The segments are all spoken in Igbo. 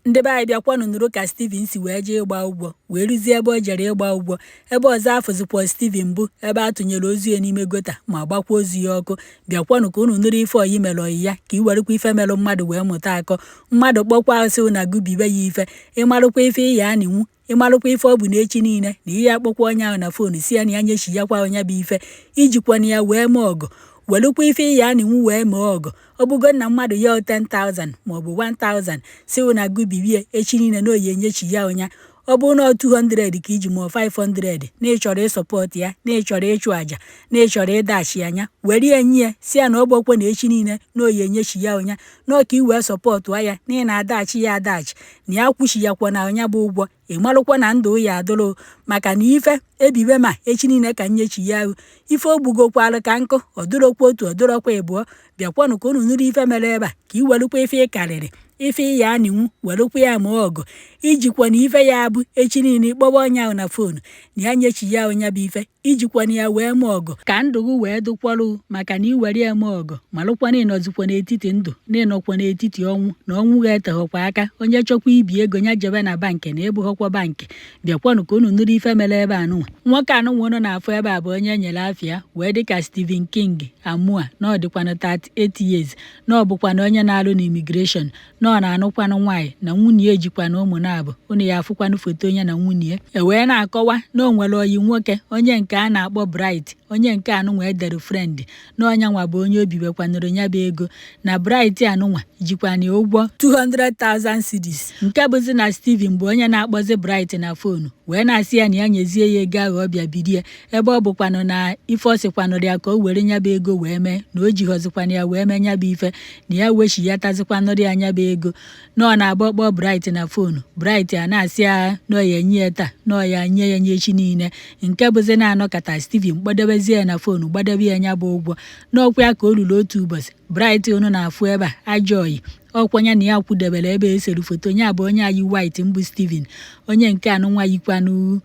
Ndị be anyị bịakwanụ nụrụ ka Steven si wee jee ịgba ụgbọ wee ruzie ebe o jere ịgba ụgbọ. Ebe ọzọ afụzikwa Steven bụ ebe a tụnyere ozu ya n'ime gota ma gbakwa ozu ya ọkụ. Bịakwanụ ka unu nụrụ ife oyi mere oyi ya ka ị werekwa ife melụ mmadụ wee mụta akọ. Mmadụ kpọkwa asị na gụbibe ya ife ịmarụkwa ife ịya anịnwu ịmarụkwa ife ọ bụ n'echi niile na ihe akpọkwa onye ahụ na fonu si ya na ya nyechiyakwa onye bụ ife ijikwana ya wee mee ọgụ welukwa ife ịya anịnwu wee mee ọgụ. Ọ bụgo na mmadụ ya 10,000 maọbụ 1,000 si na gụbibie echi niile na oyi enyechi ya ọnya. Ọ bụ na 200 ka iji ma 500 na ịchọrọ ịsọpọtụ ya na ịchọrọ ịchụ aja na ịchọrọ ịdachi anya were enyi ya si ya na ọgbọkwe na echi niile na oyi enyechi ya ọnya na ọka iwee sọpọtụ ya na ị na-adachi ya adachi na ya kwuchi yakwa na ọnya bụ ụgwọ ịmarụkwa na ndụ ya adụrụ maka na ife ebibe ma echi niile ka nyechi ya ahụ ife ogbugokwalụ ka nkụ ọdụrọkwa otu ọdụrọkwa ịbụọ. Bịakwanụ ka unu nụrụ ife mere ebe a ka ị welukwa ife ịkarịrị ife ịya anịnwu welukwa ya ma ọgụ ijikwana ife ya bụ echi niile ịkpọba onye ahụ na fonu na ya nyechi ya ọnya bụ ife ijikwana ya wee mee ọgụ ka ndụ gị wee dụkwalụ maka na iwere ya mee ọgụ malụkwana ịnọzikwa n'etiti ndụ na ịnọkwa n'etiti ọnwụ na ọnwụ ga-eteghọkwa aka onye chọkwa ibi ego ya jebe na bankị na ebughọkwa bankị. Bịakwanụ ka unu nụrụ ife mere ebe anụnwa. Nwoke anụnwa nọ n'afọ ebe a bụ onye nyere afịa wee dịka Stephen King Amua na ọ dịkwana 38 years na ọ bụkwana onye na-alụ na imigreshọn na ọ na-anụkwanụ nwaanyị na nwunye ya ejikwana ụmụ na-abụ unu ya afụkwanụ foto onye na nwunye ya wee na-akọwa na o nwere oyi nwoke onye nke a na-akpọ Bright onye nke anụnwa edere friend na onye nwa bụ onye obibekwanụrụ ya bụ ego na Bright anụnwa jikwana ụgwọ 200,000 cedis nke bụzi na Steven bụ onye na-akpọzi Bright na fonu wee na-asị ya na ya nyezie ya ego ahụ ọbịa birie ebe ọ bụkwanụ na ife ọsịkwanụrụ ya ka o were nya bụ ego wee mee na o jighọzikwana ya wee mee nya bụ ife na ya wechi ya tazikwanụrụ ya nya bụ ego na ọ na-agba kpọọ Bright na fonu Bright a na-asị ya na ọ ya enye ya taa na ọ ya nye ya nye echi niile nke bụzi na-anọ kata Steven gbadebezie ya na fonu gbadebe ya nya bụ ụgwọ n'ọkwa ya ka o luru otu ụbọchị Bright unu na-afụ ebe a ajọ oyi ọkwanya na ya kwudebere ebe esere foto nya bụ onye ayi white mbụ Steven onye nke anụnwa yikwanụ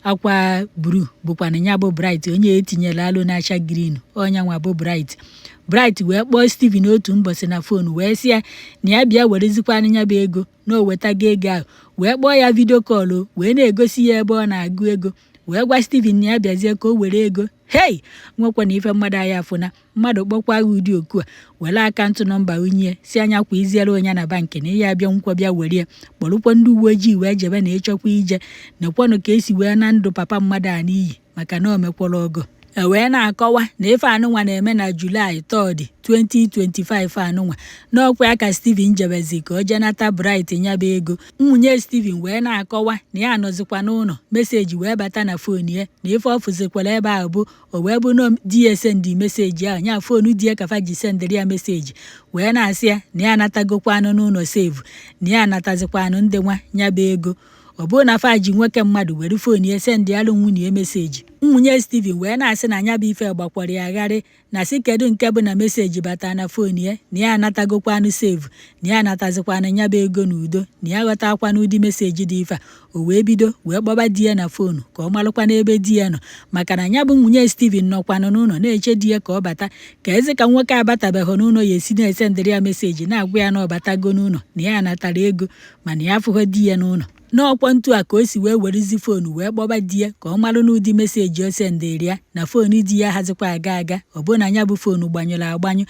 akwa buru bụkwana ya bụ Bright onye etinyere alụ na-acha green onye nwa bụ Bright wee kpọọ Steven otu mbọsị na fonu wee sị ya na ya bịa werezikwanụ ya bụ ego na o wetago ego ahụ wee kpọọ ya vidio kọlụ wee na-egosi ya ebe ọ na-agụ ego wee gwa Steven na ya bịazie ka o were ego. Hei nwekwa na ife mmadụ anyị afụna mmadụ kpọkwa agha ụdị oku a were akaụntụ nọmba unye si anya kwa iziere onye na bankị na ihe abịa nkwa bịa were ya kpọrụkwa ndị uwe ojii wee jebe na ịchọkwa ije nekwanụ ka esi wee na ndụ papa mmadụ a n'iyi maka na o mekwara ọgụ. Wee na-akọwa na ife anụnwa na-eme na Julaị 3, 2025 anụnwa n'ọkwa ya ka Steven jebezi ka o jenata Bright nya bụ ego. Nwunye Steven wee na-akọwa na ya anọzikwa n'ụlọ meseji wee bata na fonu ya na ife ọ fụzikwara ebe ahụ bụ o wee bụ na di ya sendi meseji ahụ nya fonu di ya kafa ji sendịrị ya meseji wee na-asị ya na ya anatagokwanụ n'ụlọ sevu na ya anatazikwanụ ndị nwa nya bụ ego. Ọ bụrụ na fa ji nwoke mmadụ were fonu ya sendị alụ nwunye ya meseji. Nwunye Steven wee na-asị na nya bụ ife gbakwara ya agharị na si kedu nke bụ na meseji bata na fonu ya na ya anatagokwanụ sevu na ya anatazikwanụ nya bụ ego n'udo na ya ghọtakwanụ ụdị meseji dị ife a. O wee bido wee kpọba di ya na fonu ka ọ malụkwa n'ebe di ya nọ maka na nya bụ nwunye Steven nọkwanụ n'ụlọ na-eche di ya ka ọ bata ka ezi ka nwoke abatabeghị n'ụlọ ya esi na-esendịrị ya meseji na-agwa ya na ọ batago n'ụlọ na ya anatara ego mana ya afụghị di ya n'ụlọ. N'ọkwa ntu a ka o si wee werezi fonu wee kpọba di ya ka ọ malụ n'ụdị meseji o sendịrị ya na fonu di ya hazikwa aga ọ bụ na ya bụ fonu gbanyụrụ agbanyụ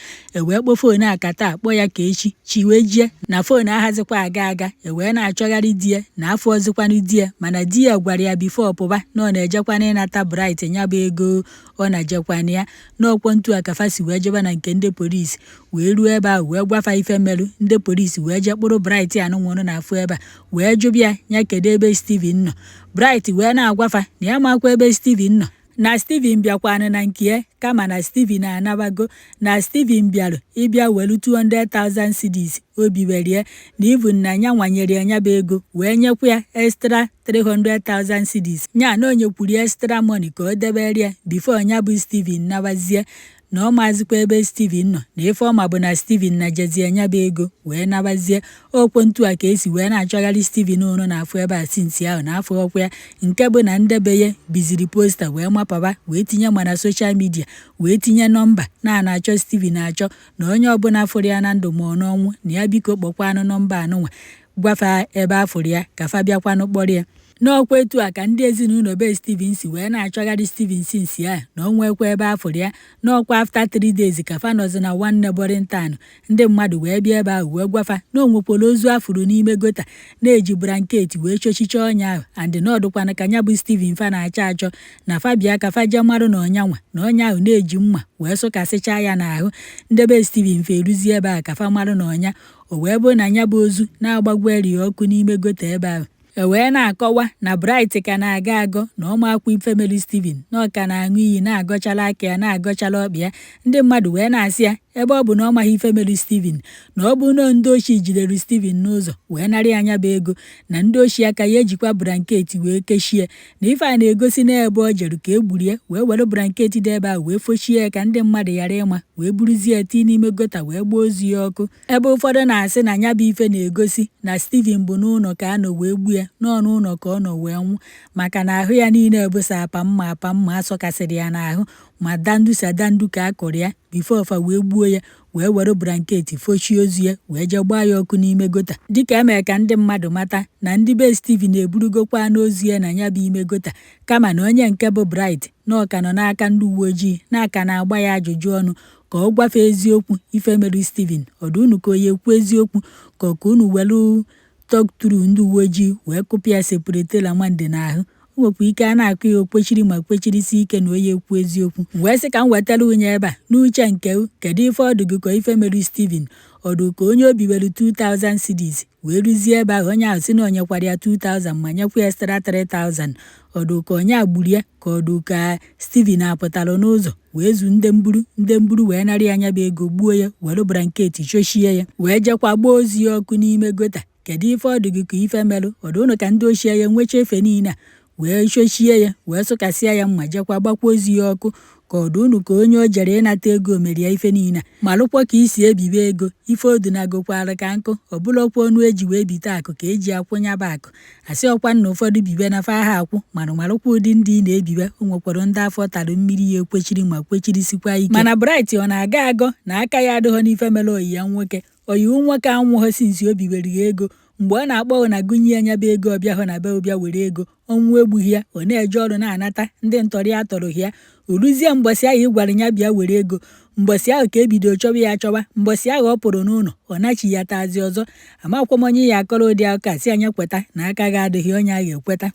wee kpọ fonu akata akpọ ya ka echi chi wee jie na fonu ahazikwa aga wee na-achọgharị di ya na afọ ọzịkwanụ di ya mana di ya gwara ya bifo ọpụba na ọ na-ejekwana ịnata Bright nya bụ ego ọ na-ejekwana ya. N'ọkwa ntu a ka fa si wee jebe na nke ndị polisi wee ruo ebe ahụ wee gwafa ife merụ ndị polisi wee jee kpụrụ Bright anụnwa n'afọ ebe a wee jụbịa ya kedu ebe Steven nọ. Bright wee na-agwafa na ya makwa ebe Steven nọ na Steven bịakwanụ na nke ya kama na Steven anabago na Steven bịarụ ịbịa welu 200,000 cedis o biberie na even na ya nwanyere ya bụ ego wee nyekwa ya extra 300,000 cedis nya na onye kwuru extra money ka o debere ya before nya bụ Steven nabazie na ọ mazikwa ebe Steven nọ na ife ọma bụ na Steven na jezie nya bụ ego wee nabazie. Okwentu a ka esi wee na-achọgharị Steven ụnụ na-afụ ebe a sinsi ahụ na afọ ọkwa ya nke bụ na ndebe ya biziri posta wee mapaba wee tinye ma na soshal midia wee tinye nọmba na-achọ Steven achọ na onye ọbụla fụrụ ya na ndụ ma ọ n'ọnwụ na ya biko kpọkwanụ nọmba anụnwa gwafa ebe afụrụ ya ka fa bịakwanụ kpọrọ ya. N'ọkwa etu a ka ndị ezinụlọ be Stevenson wee na-achọgharị Stevenson si ya na o nwekwa ebe afụrụ ya. N'ọkwa after 3 days ka fa nọzi na Nwanne Borington, ndị mmadụ wee bịa ebe ahụ wee gwafa na o nwekwara ozu afụrụ n'ime gota na-eji blanketi wee chochiche ọnya ahụ, and n'ọdụkwana ka ya bụ Steven fa na-achọ achọ na fa bịa ka fa jee marụ na ọnya ahụ na-eji mma wee sụkasịcha ya n'ahụ. Ndị be Steven fa eruzie ebe ahụ ka fa marụ na ọnya o wee bụ na ya bụ ozu na-agbagweri ọkụ n'ime gota ebe ahụ. Wee na-akọwa na Bright ka na-aga agọ na ọmakwa ifemelu Steven na ọ ka na-aṅụ iyi na-agọchala aka ya na-agọchala ọkpa ya. Ndị mmadụ wee na-asị ya ebe ọ bụ na ọ maghị ifemelu Steven na ọ bụ na ndị ochi jidere Steven n'ụzọ wee narị anya bụ ego na ndị ochi aka ya ejikwa blanketi wee kechie, na ife a na-egosi n'ebe ọ jere ka egburu ya wee were blanketi dị ebe ahụ wee fochie ya ka ndị mmadụ ghara ịma wee buruzie tii n'ime gota wee gbaa ozu ya ọkụ. Ebe ụfọdụ na-asị na ya bụ ife na-egosi na Steven bụ n'ụlọ ka a nọ wee gbuo ya, n'ọnụ ụlọ ka ọ nọ wee nwụ, maka na ahụ ya niile ebusa apa mma asọkasịrị ya n'ahụ ma dandu ka a kụrụ ya bifo ọfa wee gbuo ya wee were blanketi fochie ozu ya wee jee gbaa ya ọkụ n'ime gota. Dịka emere ka ndị mmadụ mata na ndị be Steven eburugokwa n'ozu ya na ya bụ ime gota, kama na onye nke bụ Bright na ọ ka nọ n'aka ndị uwe ojii na-aka na-agba ya ajụjụ ọnụ ka ọ gwafe eziokwu ife merụ Steven. Ọdụ unu ka onye ekwu eziokwu ka unu welu tọkturu ndị uwe ojii wee kụpịa sepuretela Mande n'ahụ. O nwekwa ike a na-akụ ya okpechiri ma kpechirisi ike na onye ekwu eziokwu. Wee sị ka m wetara unye ebe a n'uche nke kedu ife ọdụ gị ka ife merụ Steven? Ọdụ ka onye obi were 2000 cedis wee ruzie ebe ahụ onye ahụ si na onyekwara ya 2000 ma nyekwa extra 3000. Ọdụ ka onye agburu ya ka ọdụ ka Steven apụtara n'ụzọ wee zu ndị mburu wee narị anya bụ ego gbuo ya were blanketi chochie ya wee jekwa gbaa ozu ya ọkụ n'ime gota. Kedu ife ọdụ gị ka ife merụ? Ọdụ unu ka ndị ochie ya nwecha efe niile a wee chochie ya wee sụkasịa ya mma jekwa gbakwa ozu ya ọkụ, ka ọdụ unu ka onye o jere ịnata ego mere ya ife niile malụkwa ka isi ebibe ego ife odunagokwara ka nkụ ọbụlọkwa ọnụ eji wee bite akụ ka eji akwụnyaba akụ. Asị ọkwa na ụfọdụ bibe na fa ha akwụ malụkwa ụdị ndị na-ebibe o nwekwara ndị afọ tara mmiri ya ekwechiri ma kwechirisikwa ike. Mana Bright ọ na-aga agọ na aka ya adịghọ n'ife mere oyi ya nwoke nwoke anwụghọ sinsi o bibere ya ego. Mgbe ọ na-akpọ na gụnye anya bụ ego ọbịa hụ na be ọbịa were ego ọnwụ egbughị ya, ọ na-eje ọrụ na-anata ndị ntọrị atọrọ ya. O ruzie mbọsị ahụ ị gwara ya bịa were ego, mbọsị ahụ ka ebido chọba ya achọba, mbọsị ahụ ọ pụrụ n'ụlọ ọ nachi ya tazi ọzọ. Amakwa m onye ya akọrọ ụdị aka si anya kweta na aka ga adịghị onye a ga-ekweta.